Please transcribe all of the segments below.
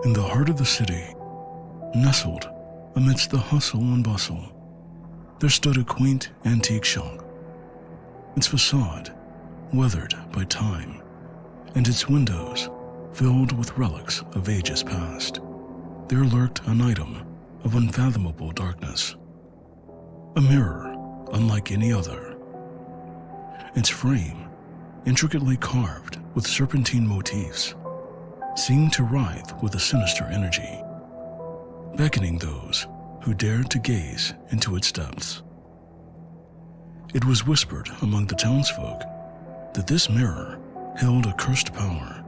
In the heart of the city, nestled amidst the hustle and bustle, there stood a quaint antique shop. Its facade weathered by time, and its windows filled with relics of ages past. There lurked an item of unfathomable darkness, a mirror unlike any other. Its frame, intricately carved with serpentine motifs, seemed to writhe with a sinister energy, beckoning those who dared to gaze into its depths. It was whispered among the townsfolk that this mirror held a cursed power,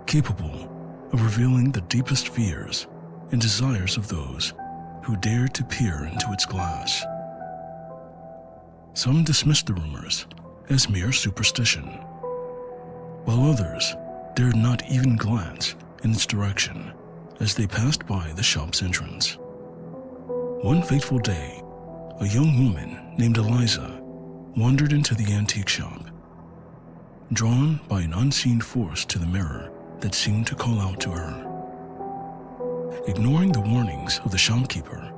capable of revealing the deepest fears and desires of those who dared to peer into its glass. Some dismissed the rumors as mere superstition, while others dared not even glance in its direction as they passed by the shop's entrance. One fateful day, a young woman named Eliza wandered into the antique shop, drawn by an unseen force to the mirror that seemed to call out to her. Ignoring the warnings of the shopkeeper,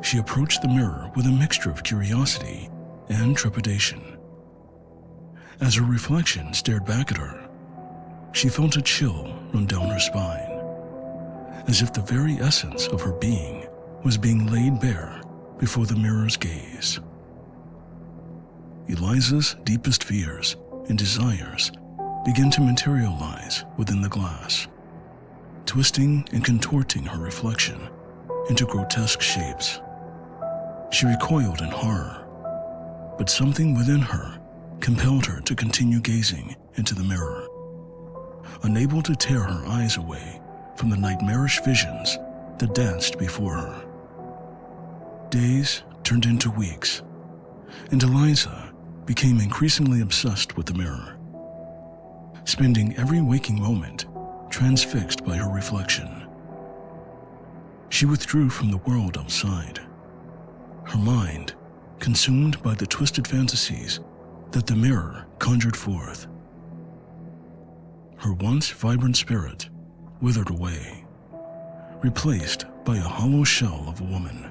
she approached the mirror with a mixture of curiosity and trepidation. As her reflection stared back at her, she felt a chill run down her spine, as if the very essence of her being was being laid bare before the mirror's gaze. Eliza's deepest fears and desires began to materialize within the glass, twisting and contorting her reflection into grotesque shapes. She recoiled in horror, but something within her compelled her to continue gazing into the mirror, unable to tear her eyes away from the nightmarish visions that danced before her. Days turned into weeks, and Eliza became increasingly obsessed with the mirror, spending every waking moment transfixed by her reflection. She withdrew from the world outside, her mind consumed by the twisted fantasies that the mirror conjured forth. Her once vibrant spirit withered away, replaced by a hollow shell of a woman,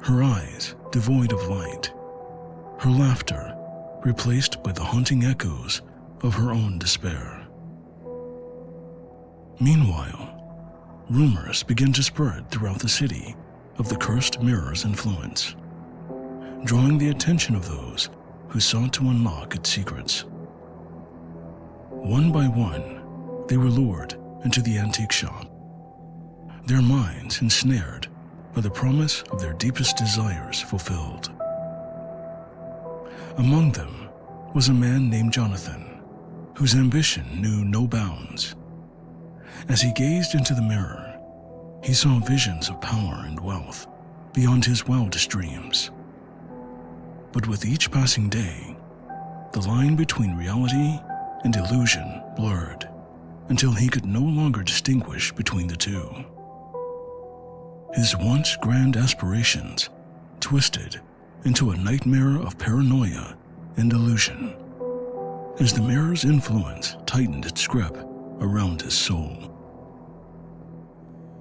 her eyes devoid of light, her laughter replaced by the haunting echoes of her own despair. Meanwhile, rumors began to spread throughout the city of the cursed mirror's influence, drawing the attention of those who sought to unlock its secrets. One by one, they were lured into the antique shop, their minds ensnared by the promise of their deepest desires fulfilled. Among them was a man named Jonathan, whose ambition knew no bounds. As he gazed into the mirror, he saw visions of power and wealth beyond his wildest dreams. But with each passing day, the line between reality and illusion blurred until he could no longer distinguish between the two. His once grand aspirations twisted into a nightmare of paranoia and illusion as the mirror's influence tightened its grip around his soul.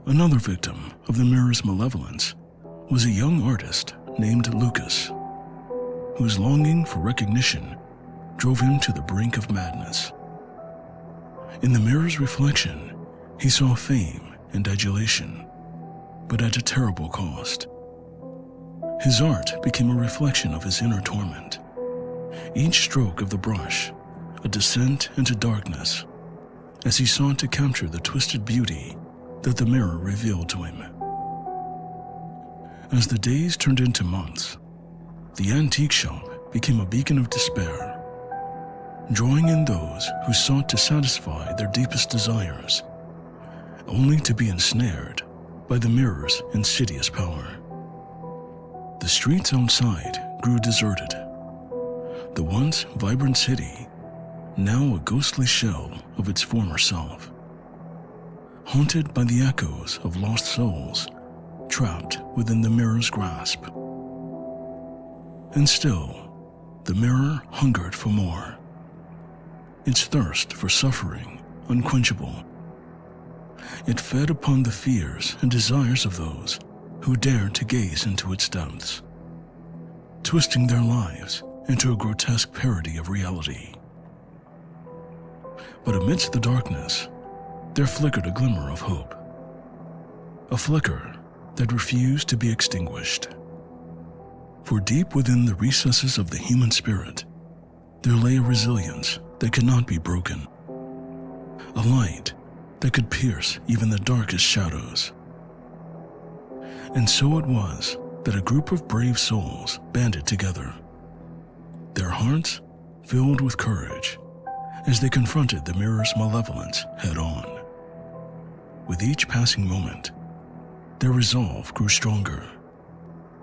Another victim of the mirror's malevolence was a young artist named Lucas, whose longing for recognition drove him to the brink of madness. In the mirror's reflection, he saw fame and adulation, but at a terrible cost. His art became a reflection of his inner torment, each stroke of the brush a descent into darkness as he sought to capture the twisted beauty that the mirror revealed to him. As the days turned into months, the antique shop became a beacon of despair, drawing in those who sought to satisfy their deepest desires, only to be ensnared by the mirror's insidious power. The streets outside grew deserted, the once vibrant city now a ghostly shell of its former self, haunted by the echoes of lost souls trapped within the mirror's grasp. And still, the mirror hungered for more, its thirst for suffering unquenchable. It fed upon the fears and desires of those who dared to gaze into its depths, twisting their lives into a grotesque parody of reality. But amidst the darkness, there flickered a glimmer of hope, a flicker that refused to be extinguished. For deep within the recesses of the human spirit, there lay a resilience that could not be broken, a light that could pierce even the darkest shadows. And so it was that a group of brave souls banded together, their hearts filled with courage as they confronted the mirror's malevolence head-on. With each passing moment, their resolve grew stronger,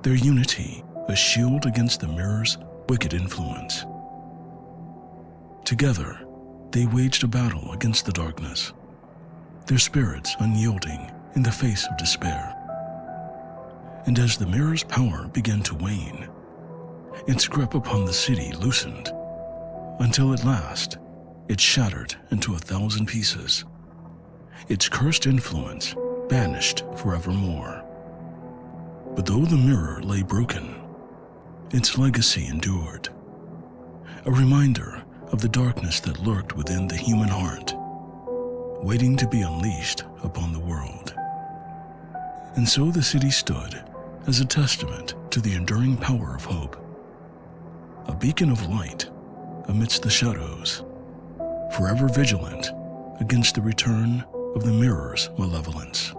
their unity a shield against the mirror's wicked influence. Together, they waged a battle against the darkness, their spirits unyielding in the face of despair. And as the mirror's power began to wane, its grip upon the city loosened, until at last it shattered into 1,000 pieces, its cursed influence banished forevermore. But though the mirror lay broken, its legacy endured, a reminder of the darkness that lurked within the human heart, waiting to be unleashed upon the world. And so the city stood as a testament to the enduring power of hope, a beacon of light amidst the shadows, forever vigilant against the return of the mirror's malevolence.